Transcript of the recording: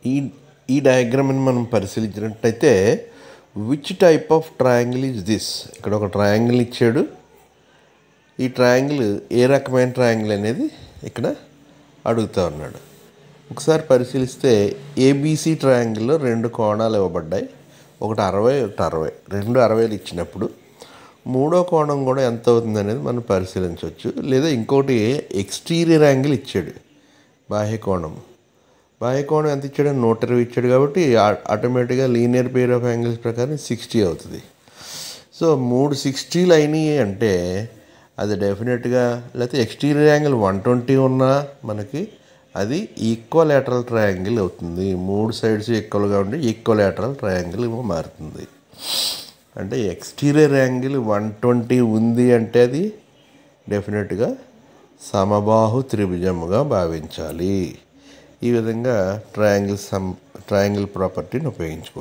ఈ ఈ డయాగ్రామ్ని మనం పరిశీలించినట్టయితే which type of triangle is this? ఇక్కడ ఒక ట్రయాంగిల్ ఇచ్చాడు. ఈ ట్రయాంగిల్ ఏ రకమైన ట్రయాంగిల్ అనేది ఇక్కడ అడుగుతూ ఉన్నాడు. ఒకసారి పరిశీలిస్తే ఏబీసీ ట్రయాంగిల్లో 2 కోణాలు ఇవ్వబడ్డాయి. ఒకటి 60, ఒకటి 60. 2 60లు ఇచ్చినప్పుడు మూడో కోణం కూడా ఎంత అవుతుంది అనేది మనం పరిశీలించవచ్చు. లేదా ఇంకోటి ఎక్స్టీరియర్ యాంగిల్ ఇచ్చాడు, బాహ్య కోణం ఎంత ఇచ్చాడు? 120 ఇచ్చాడు. కాబట్టి ఆటోమేటిక్గా లీనియర్ పెయిర్ ఆఫ్ యాంగిల్స్ ప్రకారం 60 అవుతుంది. సో 3 60లు అయినాయి అంటే అది డెఫినెట్గా, లేకపోతే ఎక్స్టీరియర్ యాంగిల్ 120 ఉన్నా మనకి అది ఈక్వలాటరల్ ట్రయాంగిల్ అవుతుంది. 3 సైడ్స్ ఈక్వల్గా ఉండి ఈక్వలాటరల్ ట్రయాంగిల్ మారుతుంది. అంటే ఎక్స్టీరియర్ యాంగిల్ 120 ఉంది అంటే అది డెఫినెట్గా సమబాహు త్రిభుజముగా భావించాలి. ఈ విధంగా ట్రయాంగిల్ ప్రాపర్టీని ఉపయోగించుకోవచ్చు.